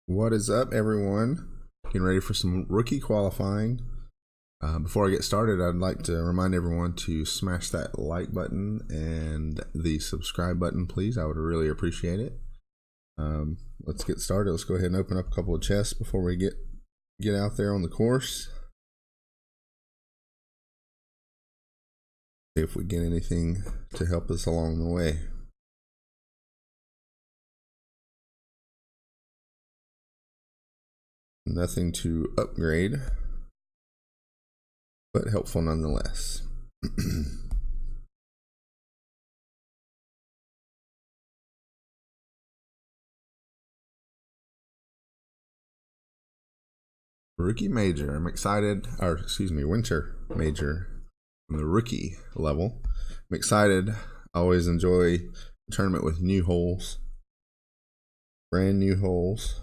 What is up, everyone? Getting ready for some rookie qualifying. Before I get started, I'd like to remind everyone to smash that like button and the subscribe button, please. I would really appreciate it. Let's get started. Let's go ahead and open up a couple of chests before we get out there on the course. See if we get anything to help us along the way. Nothing to upgrade, but helpful nonetheless. Rookie major. I'm excited, or excuse me, winter major on the rookie level. I'm excited. I always enjoy a tournament with new holes, brand new holes.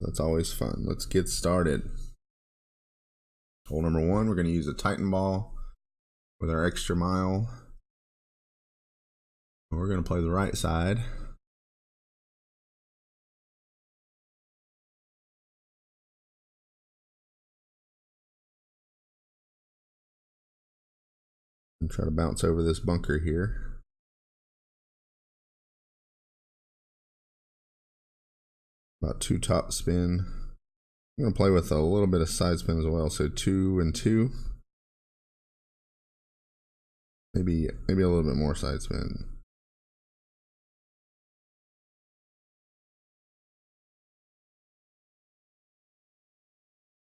That's always fun. Let's get started. Hole number one, we're going to use a Titan ball with our extra mile. We're going to play the right side. And try to bounce over this bunker here. About 2 top spin. I'm going to play with a little bit of side spin as well. So 2 and 2. Maybe a little bit more side spin.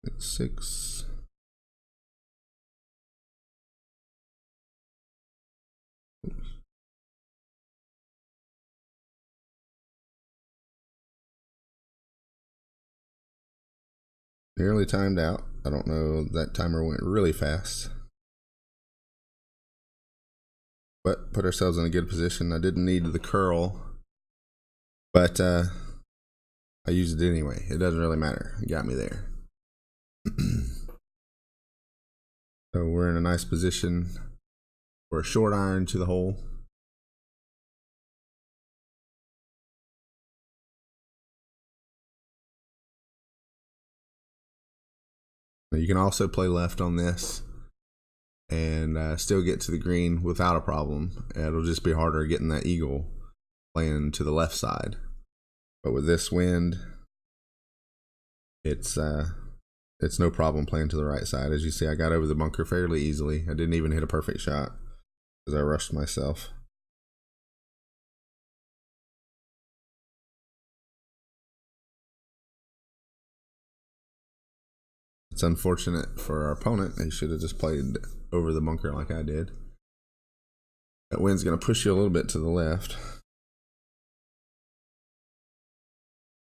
It's 6. Oops. Nearly timed out. I don't know, that timer went really fast. But put ourselves in a good position. I didn't need the curl, but I used it anyway. It doesn't really matter. It got me there. So we're in a nice position for a short iron to the hole. You can also play left on this and still get to the green without a problem. It'll just be harder getting that eagle playing to the left side. But with this wind, it's no problem playing to the right side. As you see, I got over the bunker fairly easily. I didn't even hit a perfect shot because I rushed myself. It's unfortunate for our opponent. He should have just played over the bunker like I did. That wind's going to push you a little bit to the left.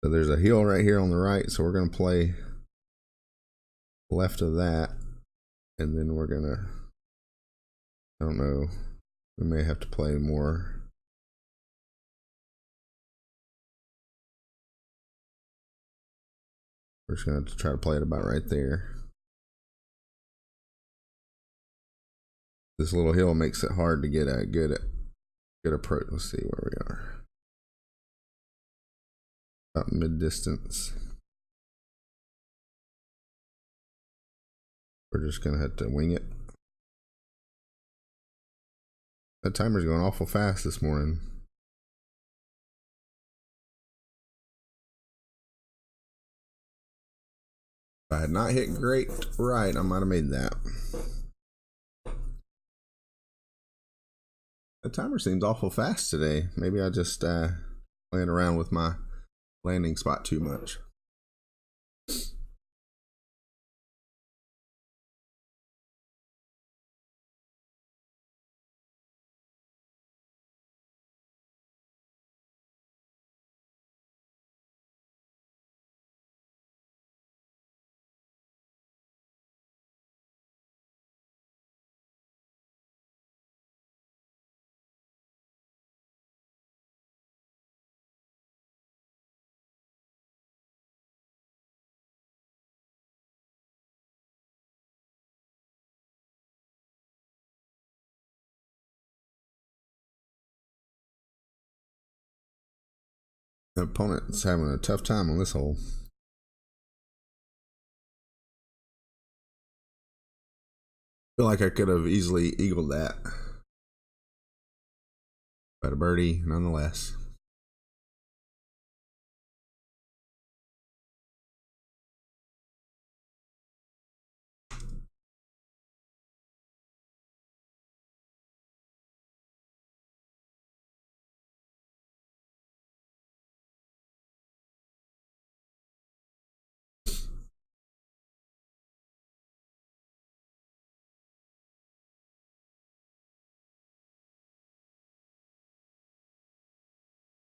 So there's a hill right here on the right, so we're going to play left of that, and then we're going to, I don't know, we may have to play more. We're just going to have to try to play it about right there. This little hill makes it hard to get a good approach. Let's see where we are. About mid-distance. We're just going to have to wing it. That timer's going awful fast this morning. If I had not hit great right, I might have made that. The timer seems awful fast today. Maybe I just playing around with my landing spot too much. The opponent's having a tough time on this hole. Feel like I could have easily eagled that, but a birdie nonetheless.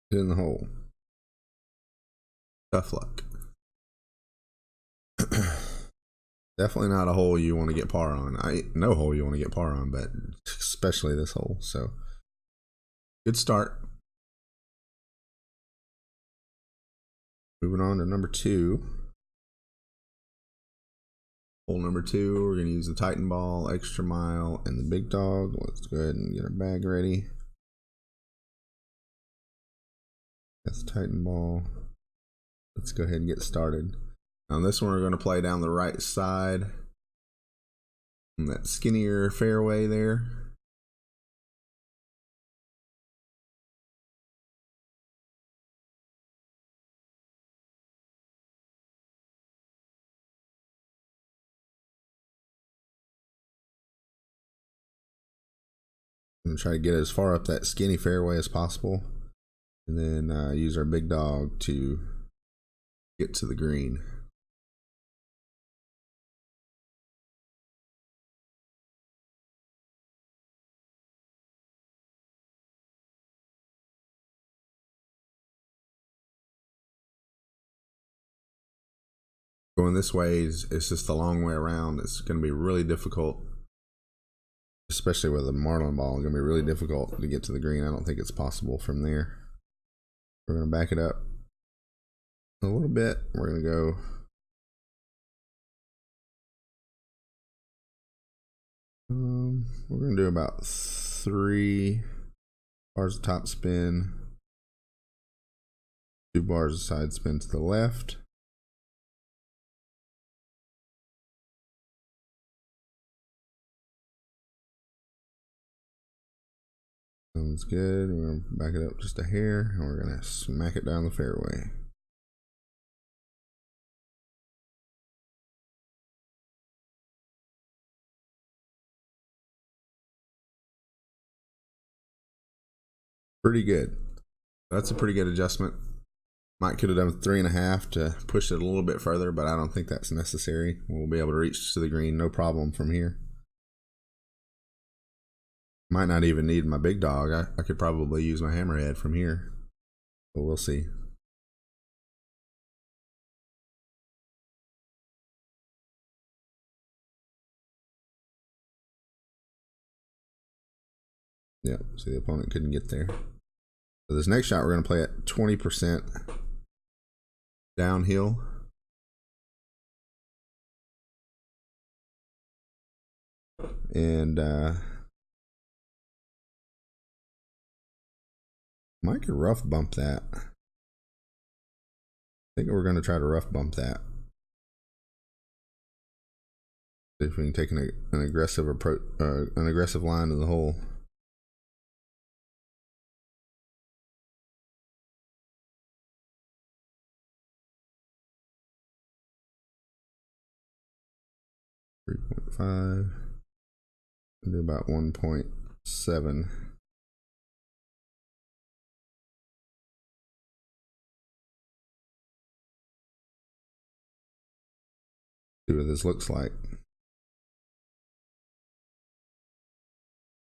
In the hole. Tough luck. Definitely not a hole you want to get par on. No hole you want to get par on, but especially this hole. So good start. Moving on to number 2. Hole number 2, we're going to use the Titan ball, extra mile, and the big dog. Let's go ahead and get our bag ready. That's the Titan ball. Let's go ahead and get started. On this one, we're going to play down the right side on that skinnier fairway there. I'm going to try to get as far up that skinny fairway as possible, and then use our big dog to get to the green. Going this way is just a long way around. It's going to be really difficult, especially with a marlin ball. It's going to be really difficult to get to the green. I don't think it's possible from there. We're going to back it up a little bit. We're going to go we're going to do about 3 bars of top spin, 2 bars of side spin to the left. Sounds good. We're going to back it up just a hair, and we're going to smack it down the fairway. Pretty good. That's a pretty good adjustment. Might could have done 3.5 to push it a little bit further, but I don't think that's necessary. We'll be able to reach to the green no problem from here. Might not even need my big dog. I could probably use my hammerhead from here, but we'll see. Yep, see the opponent couldn't get there. So this next shot we're going to play at 20% downhill. And might could rough bump that. I think we're going to try to rough bump that. See if we can take an aggressive approach, an aggressive line to the hole. .5. Do about 1.7. See what this looks like.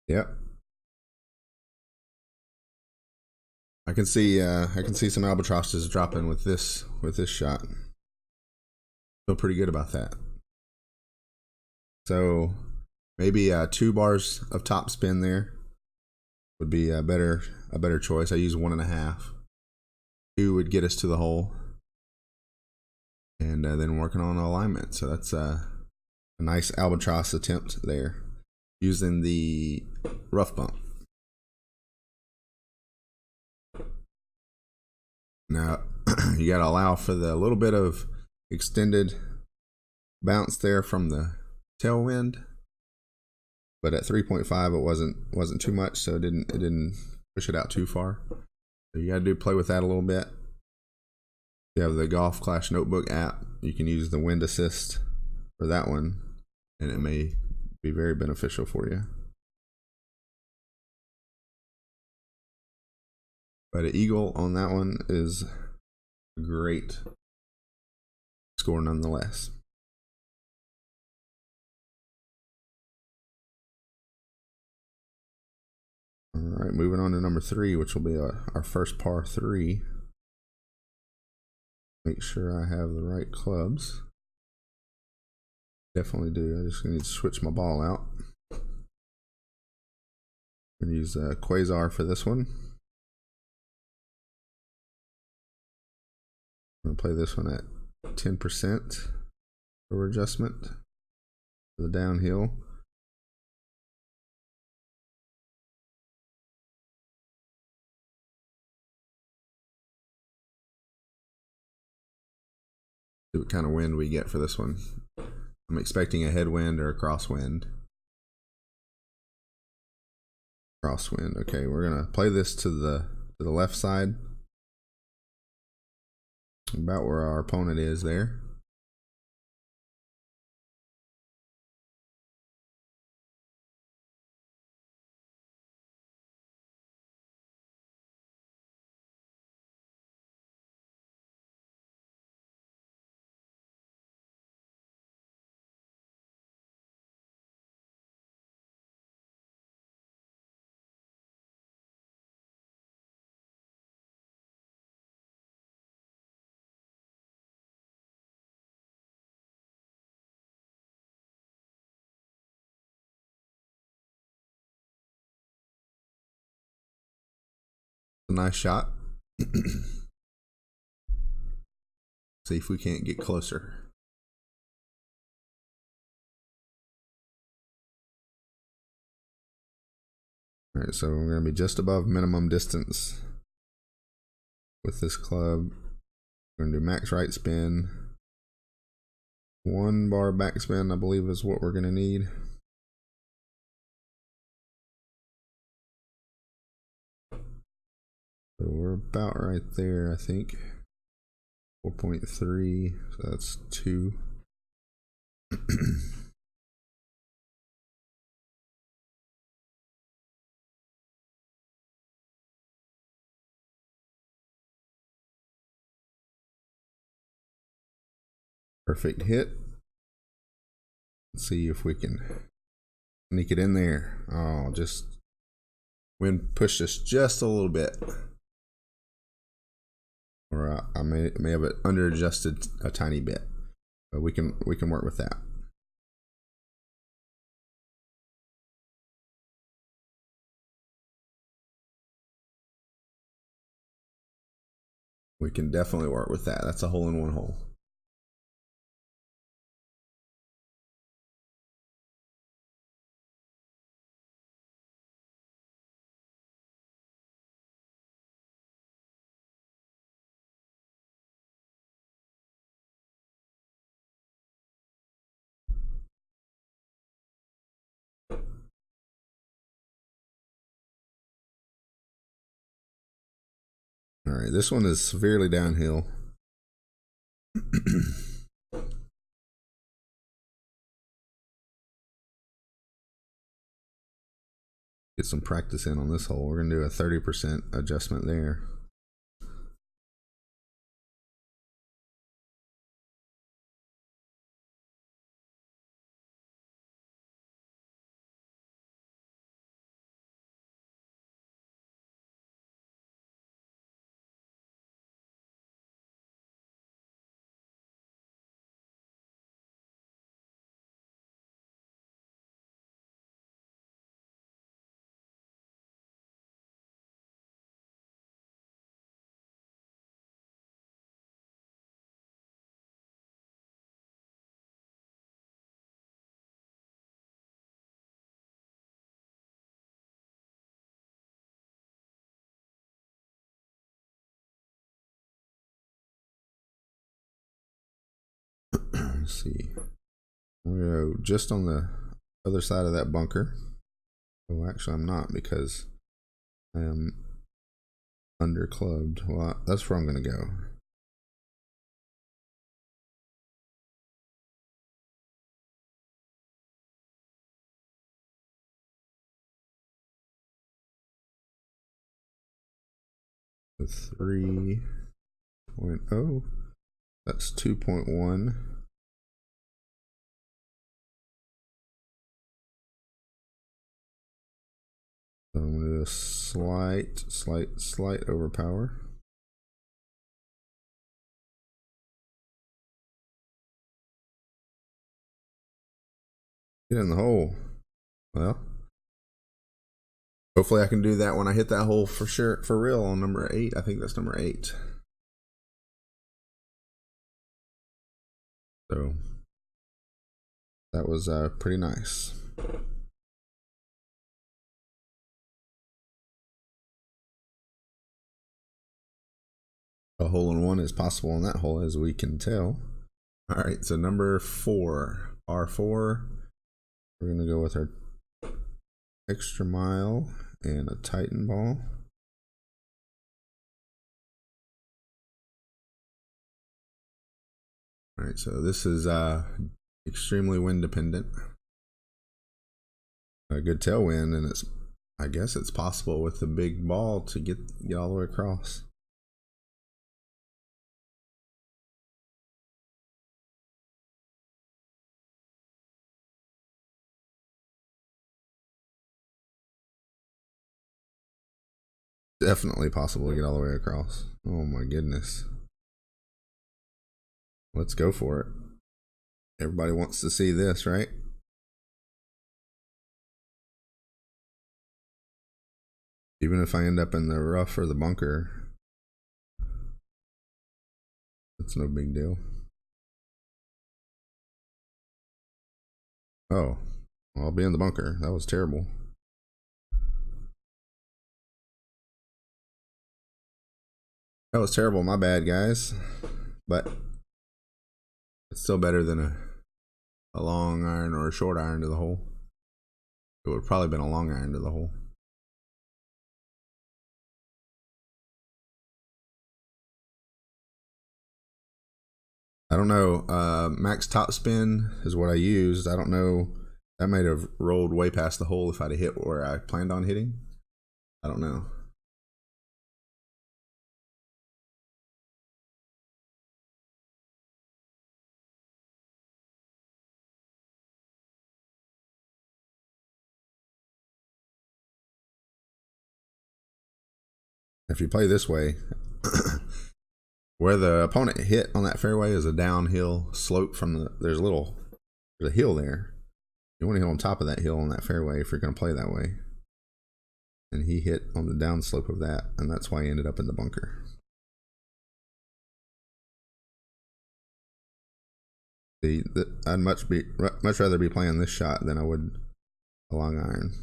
Yep. I can see some albatrosses dropping with this shot. Feel pretty good about that. So maybe 2 bars of top spin there would be a better choice. I use 1.5. 2 would get us to the hole, and then working on alignment. So that's a nice albatross attempt there, using the rough bump. Now, you got to allow for the little bit of extended bounce there from the tailwind, but at 3.5 it wasn't too much, so it didn't push it out too far. So you got to play with that a little bit. If you have the Golf Clash Notebook app, you can use the wind assist for that one, and it may be very beneficial for you. But an eagle on that one is a great score nonetheless. All right, moving on to number 3, which will be our first par 3. Make sure I have the right clubs. Definitely do. I just need to switch my ball out. I'm going to use Quasar for this one. I'm going to play this one at 10% over adjustment for the downhill. See what kind of wind we get for this one. I'm expecting a headwind or a crosswind. Crosswind. Okay, we're gonna play this to the left side, about where our opponent is there. A nice shot. See if we can't get closer. All right, so we're going to be just above minimum distance with this club. We're going to do max right spin. 1 bar backspin, I believe, is what we're going to need. So we're about right there, I think. 4.3, so that's 2. Perfect hit. Let's see if we can sneak it in there. Oh, just wind pushed us just a little bit. Or I may have it under adjusted a tiny bit, but we can work with that. We can definitely work with that. That's a hole-in-one hole. All right, this one is severely downhill. Get some practice in on this hole. We're gonna do a 30% adjustment there. Let's see. I'm gonna go just on the other side of that bunker. Oh, actually, I'm not because I am under clubbed. Well, that's where I'm gonna go. The 3.0. That's 2.1. So I'm gonna do a slight overpower. Get in the hole. Well, hopefully I can do that when I hit that hole for sure, for real, on number 8. I think that's number 8. So that was pretty nice. A hole-in-one is possible on that hole, as we can tell. All right, so number 4, R4. We're gonna go with our extra mile and a Titan ball. All right, so this is extremely wind dependent. A good tailwind, and I guess it's possible with the big ball to get all the way across. Definitely possible to get all the way across. Oh my goodness. Let's go for it. Everybody wants to see this, right? Even if I end up in the rough or the bunker, it's no big deal. Oh, well, I'll be in the bunker. That was terrible. That was terrible. My bad, guys. But it's still better than a long iron or a short iron to the hole. It would have probably been a long iron to the hole. I don't know. Max top spin is what I used. I don't know. That might have rolled way past the hole if I'd have hit where I planned on hitting. I don't know. If you play this way, where the opponent hit on that fairway is a downhill slope from there's a hill there. You want to hit on top of that hill on that fairway if you're going to play that way. And he hit on the downslope of that, and that's why he ended up in the bunker. I'd much rather be playing this shot than I would a long iron.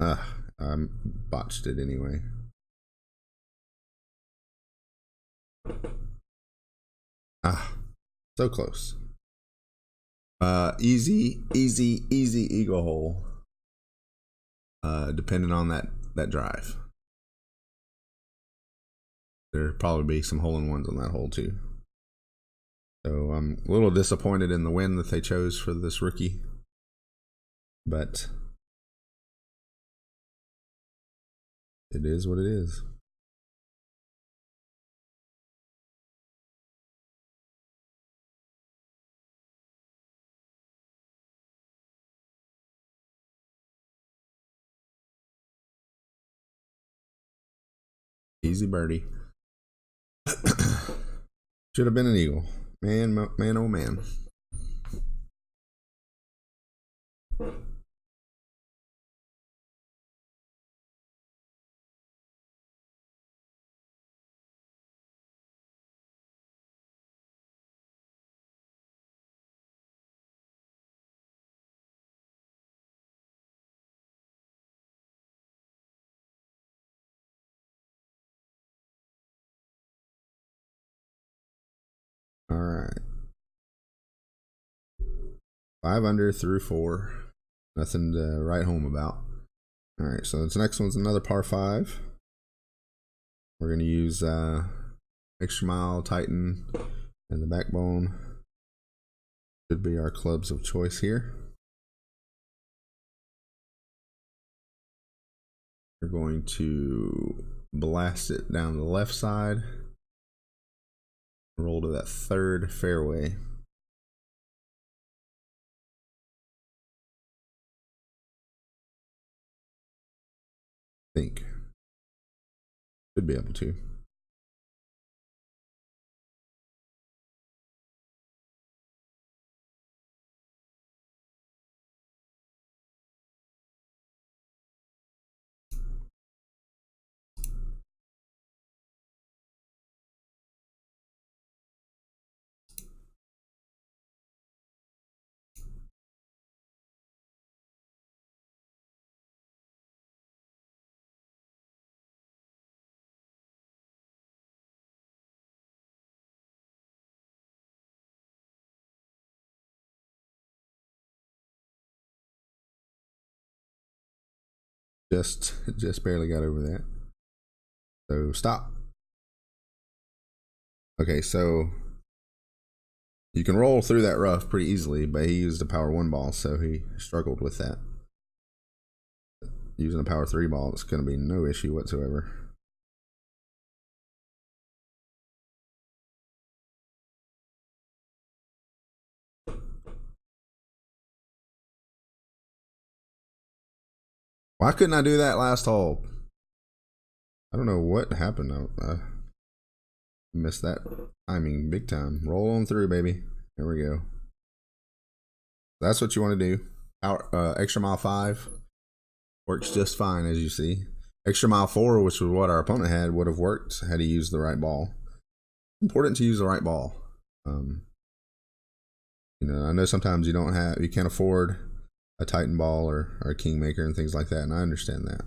I botched it anyway. So close. Easy eagle hole. Depending on that drive. There'll probably be some hole-in-ones on that hole too. So I'm a little disappointed in the win that they chose for this rookie. But it is what it is. Easy birdie. Should have been an eagle. Man, oh man. right. 5 under through 4. Nothing to write home about. All right, so this next one's another par 5. We're going to use Extra Mile, Titan, and the Backbone. Should be our clubs of choice here. We're going to blast it down the left side. Roll to that third fairway. Think. Should be able to. Just barely got over that. So stop. Okay, so you can roll through that rough pretty easily, but he used a power 1 ball, so he struggled with that. Using a power 3 ball, it's going to be no issue whatsoever. Why couldn't I do that last hole? I don't know what happened. I missed that timing big time. Roll on through, baby. There we go. That's what you want to do. Extra Mile 5 works just fine, as you see. Extra Mile 4, which was what our opponent had, would have worked had he used the right ball. Important to use the right ball. You know, I know sometimes you can't afford a Titan ball or a Kingmaker and things like that, and I understand that.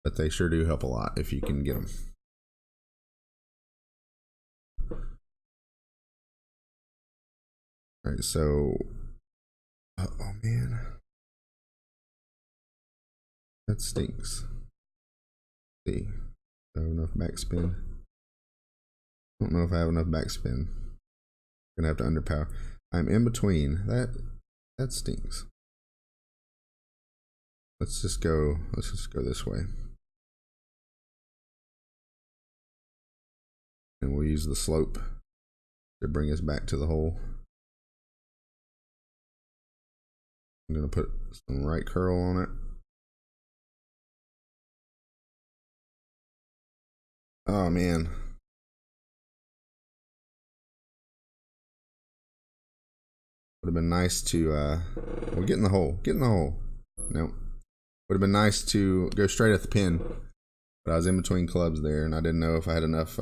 But they sure do help a lot if you can get them. All right, so, oh man, that stinks. Let's see, do I have enough backspin? I don't know if I have enough backspin. I'm gonna have to underpower. I'm in between. That stinks. Let's just go this way. And we'll use the slope to bring us back to the hole. I'm gonna put some right curl on it. Oh man. Would have been nice to well, get in the hole. Get in the hole. Nope. Would have been nice to go straight at the pin. But I was in between clubs there, and I didn't know if I had enough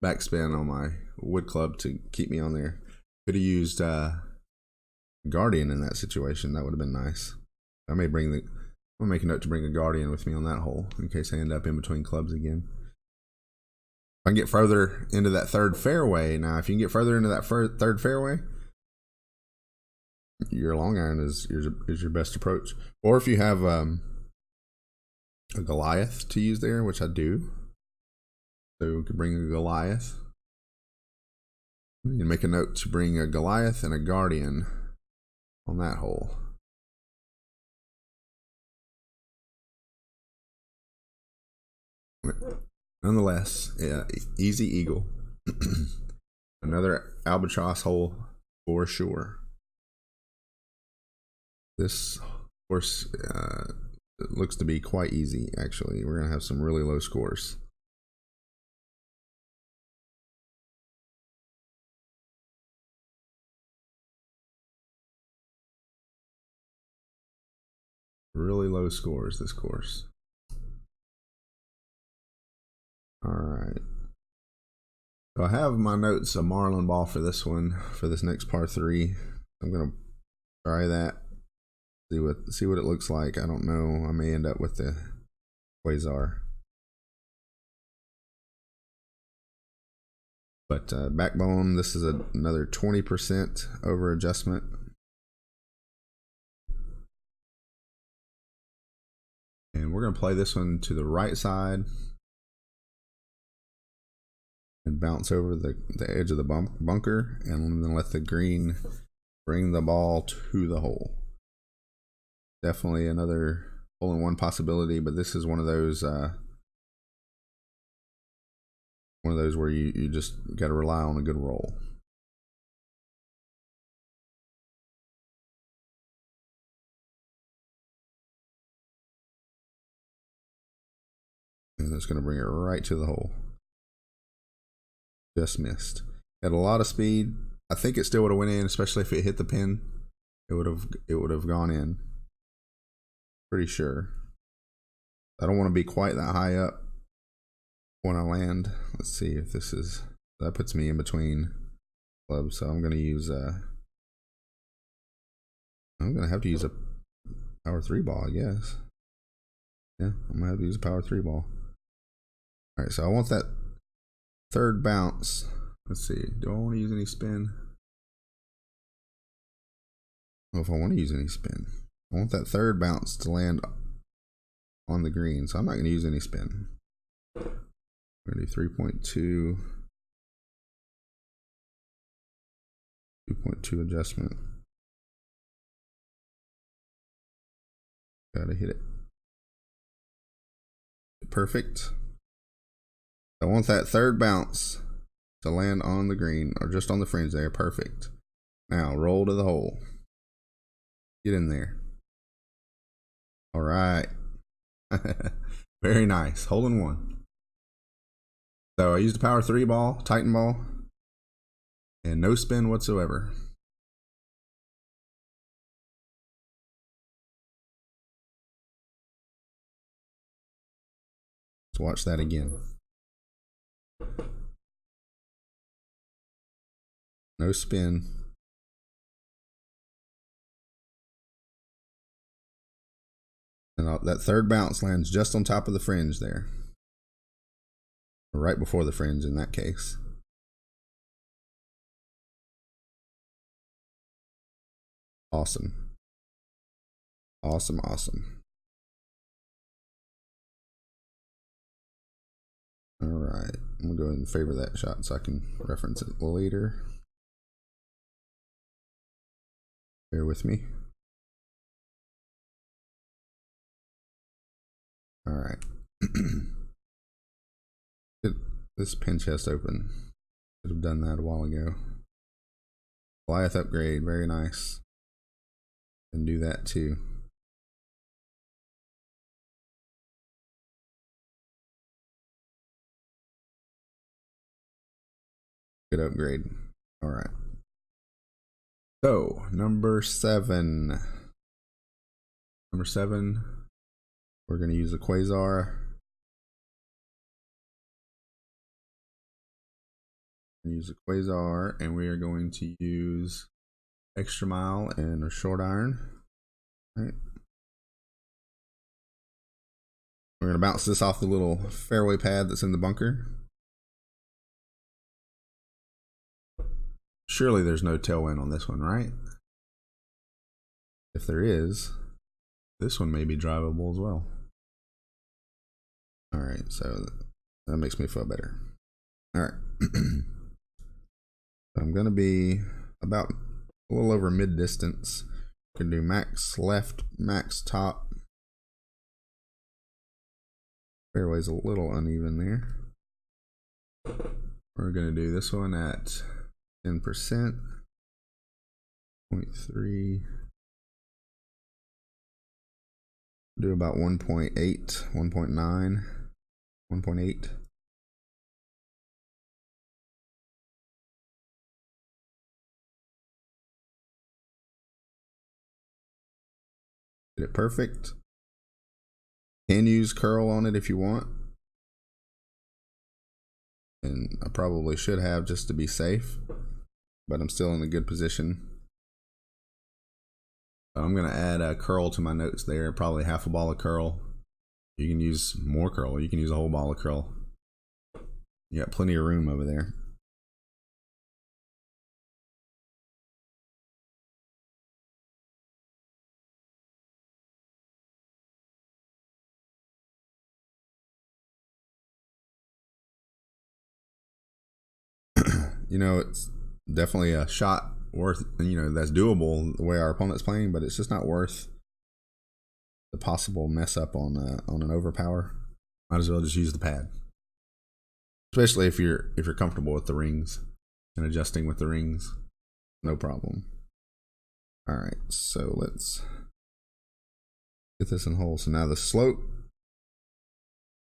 backspin on my wood club to keep me on there. Could have used Guardian in that situation. That would have been nice. I'll make a note to bring a Guardian with me on that hole in case I end up in between clubs again. If I can get further into that third fairway, now if you can get further into that third fairway, your long iron is your best approach. Or if you have a Goliath to use there, which I do, so we could bring a Goliath. You can make a note to bring a Goliath and a Guardian on that hole. Nonetheless, yeah, easy eagle. Another albatross hole for sure. This course looks to be quite easy, actually. We're going to have some really low scores. Really low scores this course. All right. So I have my notes, a Marlin ball for this one, for this next par 3. I'm going to try that. See what it looks like. I don't know. I may end up with the Quasar. But backbone, this is another 20% over adjustment. And we're going to play this one to the right side and bounce over the edge of the bunker, and then let the green bring the ball to the hole. Definitely another hole-in-one possibility, but this is one of those where you just got to rely on a good roll. And it's going to bring it right to the hole. Just missed. Had a lot of speed. I think it still would have went in, especially if it hit the pin. It would have gone in. Pretty sure. I don't want to be quite that high up when I land. Let's see if this is, that puts me in between clubs. So I'm going to use I'm going to have to use a power 3 ball, I guess. Yeah, I'm going to have to use a power 3 ball. All right, so I want that third bounce. Let's see. Do I want to use any spin? I don't know if I want to use any spin. I want that third bounce to land on the green, so I'm not going to use any spin. We're going to do 3.2. 2.2 adjustment. Gotta hit it. Perfect. I want that third bounce to land on the green or just on the fringe there. Perfect. Now roll to the hole. Get in there. All right. Very nice. Hole in one. So I used a power 3 ball, Titan ball, and no spin whatsoever. Let's watch that again. No spin. And that third bounce lands just on top of the fringe there. Right before the fringe in that case. Awesome. Awesome, awesome. All right, I'm gonna go ahead and favor that shot so I can reference it later. Bear with me. All right. Get this pin chest open. Should have done that a while ago. Goliath upgrade, very nice. And do that too. Good upgrade. All right. So number 7. Number 7. We're going to use a quasar. Use a quasar, and we are going to use extra mile and a short iron. All right. We're going to bounce this off the little fairway pad that's in the bunker. Surely there's no tailwind on this one, right? If there is, this one may be drivable as well. All right, so that makes me feel better. All right. I'm going to be about a little over mid distance. Can do max left, max top. Fairway's a little uneven there. We're going to do this one at 10%. 0.3. Do about 1.8, 1.9, 1.8. Get it perfect. Can use curl on it if you want. And I probably should have just to be safe, but I'm still in a good position. I'm going to add a curl to my notes there, probably half a ball of curl. You can use more curl. You can use a whole ball of curl. You got plenty of room over there. you know, it's definitely a shot worth, you know, that's doable the way our opponent's playing, but it's just not worth the possible mess up on an overpower. Might as well just use the pad, especially if you're comfortable with the rings and adjusting with the rings, no problem. All right, so let's get this in hole. So now the slope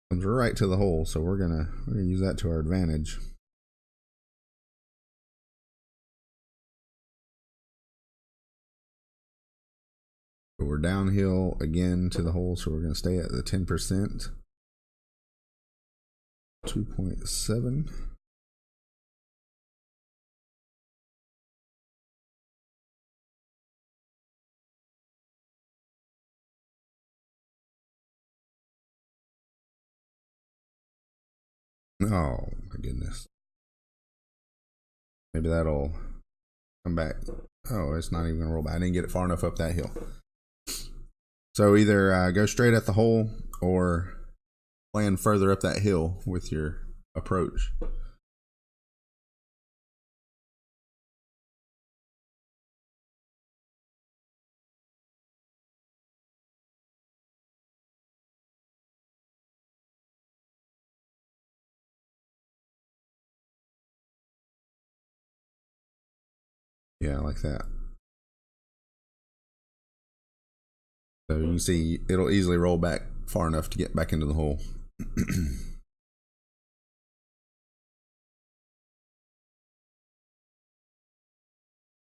comes right to the hole, so we're gonna use that to our advantage. But we're downhill again to the hole, so we're gonna stay at the 10%. 2.7. Oh my goodness. Maybe that'll come back. Oh, it's not even gonna roll back. I didn't get it far enough up that hill. So either go straight at the hole or land further up that hill with your approach. Yeah, like that. So you can see it'll easily roll back far enough to get back into the hole.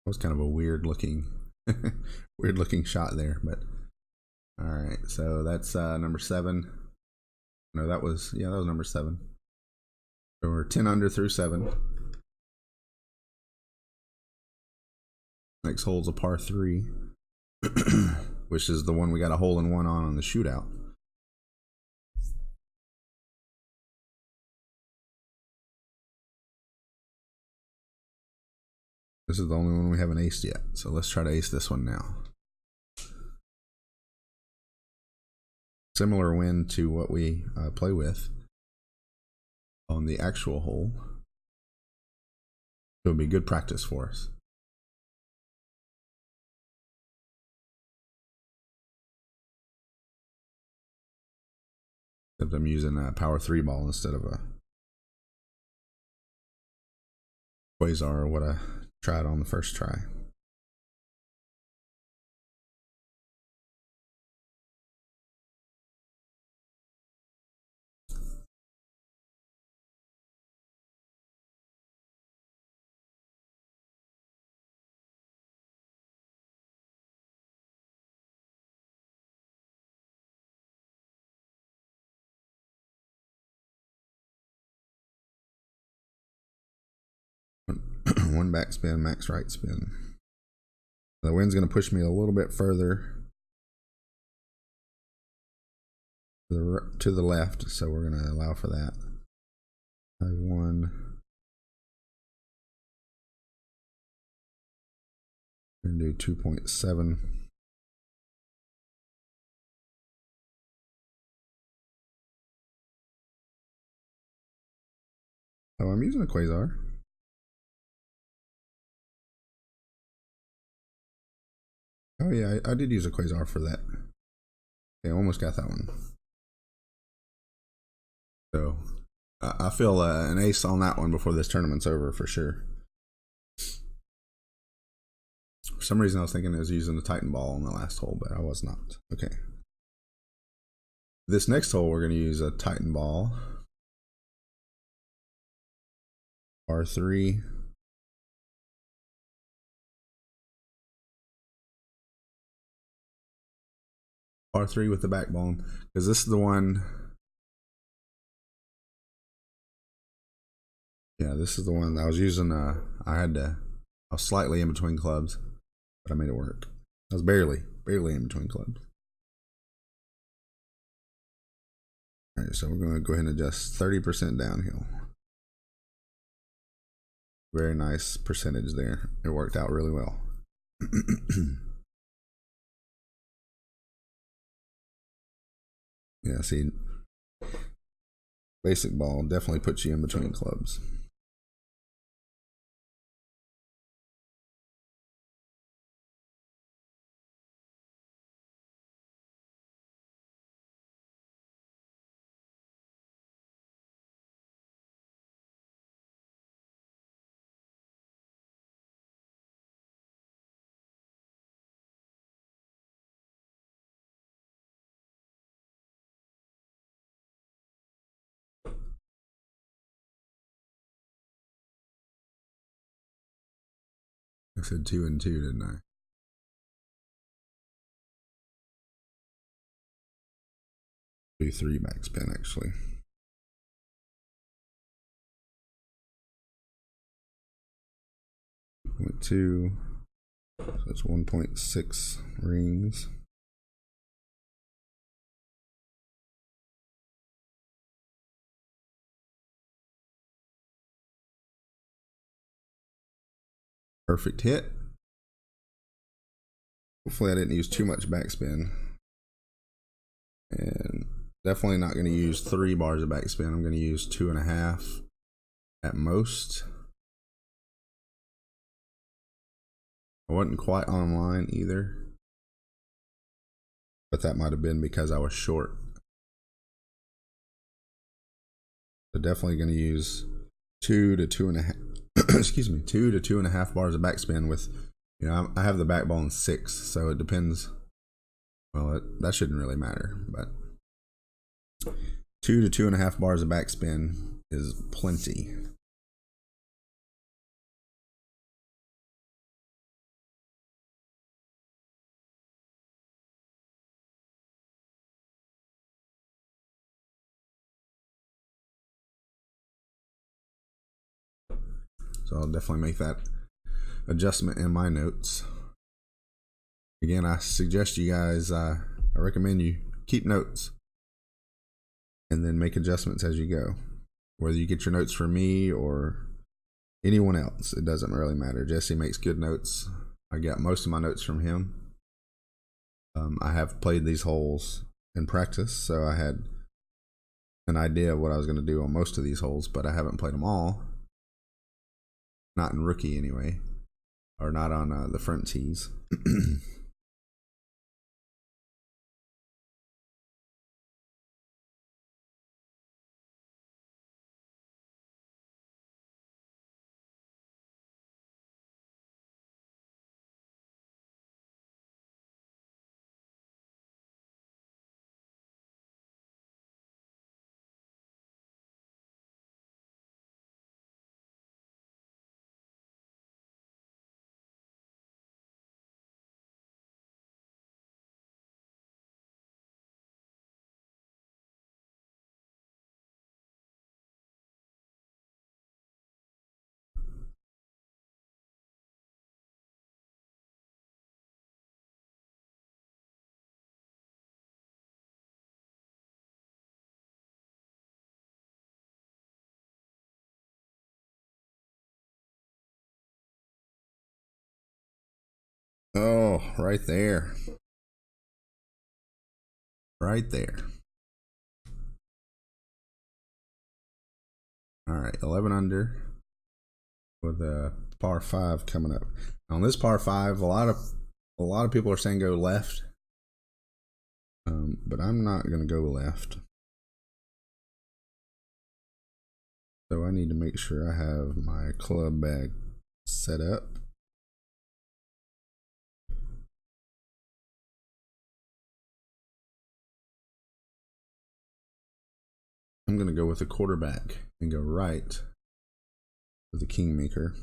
Was kind of a weird looking shot there, but all right, so that's number 7. No, that was number 7. So we're 10 under through 7. Next hole's a par 3, which is the one we got a hole in one on the shootout. This is the only one we haven't aced yet, so let's try to ace this one now. Similar wind to what we play with on the actual hole. It'll be good practice for us. Except I'm using a power 3 ball instead of a Quasar, or what I tried on the first try. One backspin, max right spin. The wind's going to push me a little bit further to the left, so we're going to allow for that. I have 1. We're going to do 2.7. Oh, I'm using a Quasar. Oh yeah, I did use a Quasar for that. Okay, almost got that one. So I feel an ace on that one before this tournament's over for sure. For some reason I was thinking I was using the Titan ball on the last hole, but I was not. Okay. This next hole we're going to use a Titan ball. Par 3. Par 3 with the backbone, because this is the one. Yeah, this is the one that I was using. I was slightly in between clubs, but I made it work. I was barely in between clubs. All right, so we're going to go ahead and adjust 30% downhill. Very nice percentage there. It worked out really well. Yeah, see, basic ball definitely puts you in between clubs. I said 2 and 2, didn't I? Do 3 backspin actually. Point 2. So that's 1.6 rings. Perfect hit. Hopefully I didn't use too much backspin. And definitely not going to use 3 bars of backspin. I'm going to use 2.5 at most. I wasn't quite online either, but that might have been because I was short. So definitely going to use 2 to 2.5 excuse me, 2 to 2.5 bars of backspin with, you know, I have the backbone 6, so it depends. Well, that shouldn't really matter, but 2 to 2.5 bars of backspin is plenty. So I'll definitely make that adjustment in my notes. Again, I suggest you guys, I recommend you keep notes and then make adjustments as you go. Whether you get your notes from me or anyone else, it doesn't really matter. Jesse makes good notes. I got most of my notes from him. I have played these holes in practice, so I had an idea of what I was going to do on most of these holes, but I haven't played them all. Not in rookie anyway, or not on the front tees. Oh, right there. Right there. All right, 11 under with a par 5 coming up. On this par 5, a lot of people are saying go left, but I'm not going to go left. So I need to make sure I have my club bag set up. I'm going to go with the quarterback and go right with the kingmaker.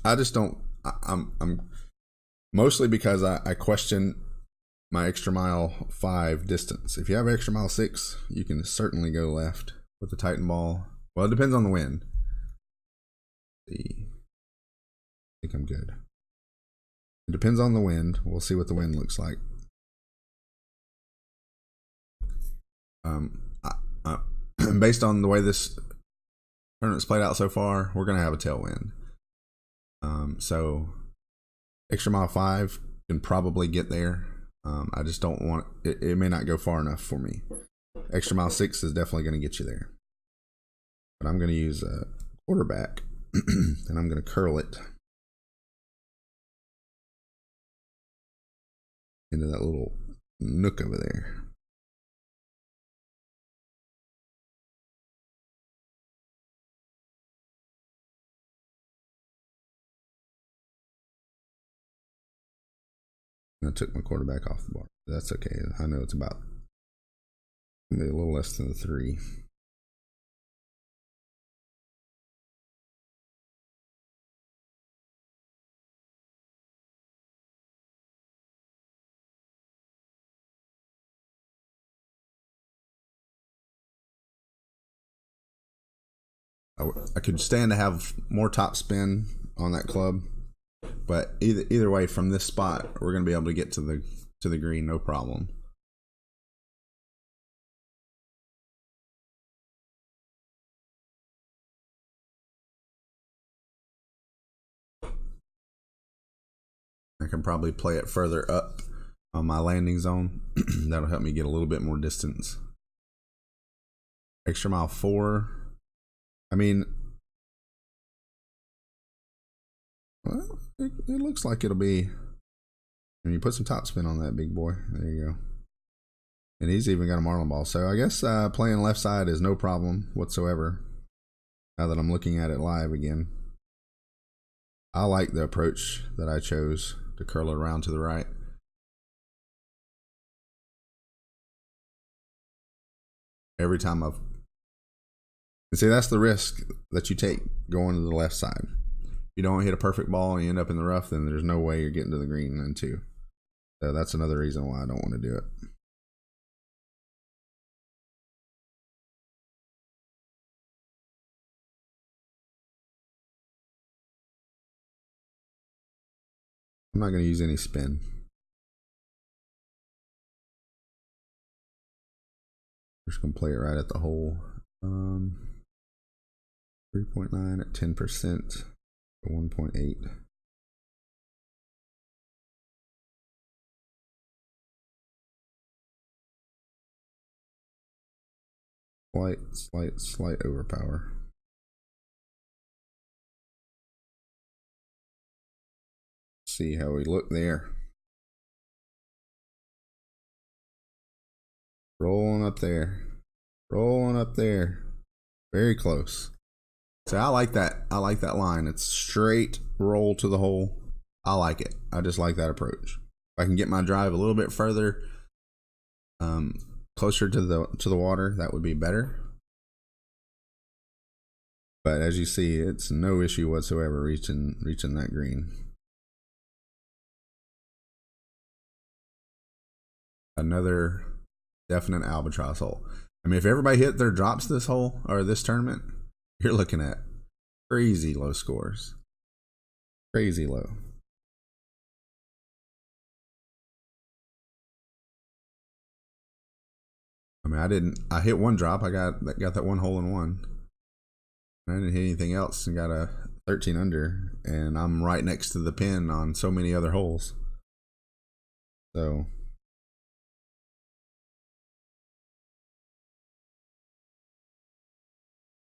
I just don't. I'm mostly because I question my extra mile 5 distance. If you have extra mile 6, you can certainly go left with the Titan ball. Well, it depends on the wind. I think I'm good. It depends on the wind. We'll see what the wind looks like. Based on the way this tournament's played out so far, we're going to have a tailwind. So extra mile 5 can probably get there. I just don't want it. It may not go far enough for me. Extra mile 6 is definitely going to get you there. But I'm going to use a quarterback and I'm going to curl it into that little nook over there. I took my quarterback off the bar. That's okay. I know it's about maybe a little less than a 3. I could stand to have more top spin on that club, but either way, from this spot, we're going to be able to get to the green, no problem. I can probably play it further up on my landing zone. That'll help me get a little bit more distance. Extra mile 4. I mean, well, it looks like it'll be. And you put some top spin on that big boy. There you go. And he's even got a marlin ball. So I guess playing left side is no problem whatsoever. Now that I'm looking at it live again. I like the approach that I chose to curl it around to the right. Every time and see, that's the risk that you take going to the left side. If you don't hit a perfect ball and you end up in the rough, then there's no way you're getting to the green then too. So that's another reason why I don't want to do it. I'm not going to use any spin. We're just going to play it right at the hole. 3.9 at 10%, 1.8. Slight overpower. See how we look there. Rolling up there. Rolling up there. Very close. So I like that. I like that line. It's straight roll to the hole. I like it. I just like that approach. If I can get my drive a little bit further, closer to the water, that would be better. But as you see, it's no issue whatsoever reaching that green. Another definite albatross hole. I mean, if everybody hit their drops this hole or this tournament, you're looking at crazy low scores. Crazy low. I mean, I hit one drop. I got that one hole in one. I didn't hit anything else and got a 13 under, and I'm right next to the pin on so many other holes. So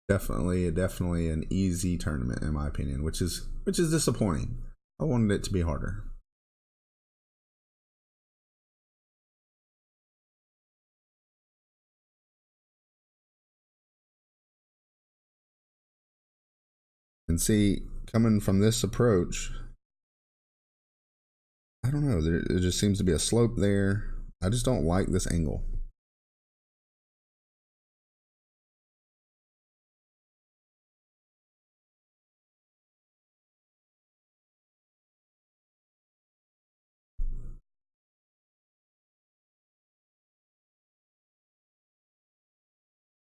definitely an easy tournament in my opinion, which is disappointing. I wanted it to be harder. And see, coming from this approach, I don't know, there just seems to be a slope there. I just don't like this angle.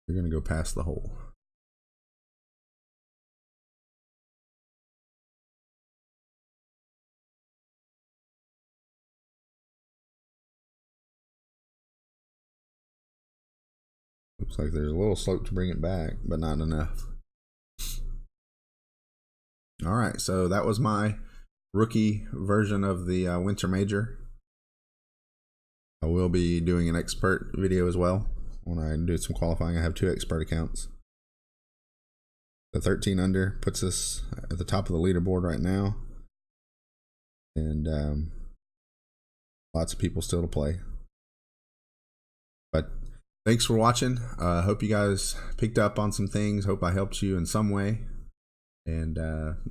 You're going to go past the hole. Looks like there's a little slope to bring it back, but not enough. All right, so that was my rookie version of the Winter Major. I will be doing an expert video as well. When I do some qualifying, I have 2 expert accounts. The 13 under puts us at the top of the leaderboard right now. And lots of people still to play. But thanks for watching. Hope you guys picked up on some things. Hope I helped you in some way. And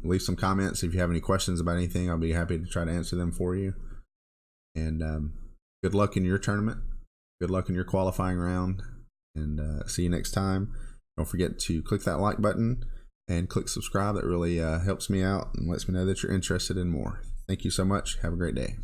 leave some comments if you have any questions about anything. I'll be happy to try to answer them for you. And good luck in your tournament. Good luck in your qualifying round. And see you next time. Don't forget to click that like button and click subscribe. That really helps me out and lets me know that you're interested in more. Thank you so much. Have a great day.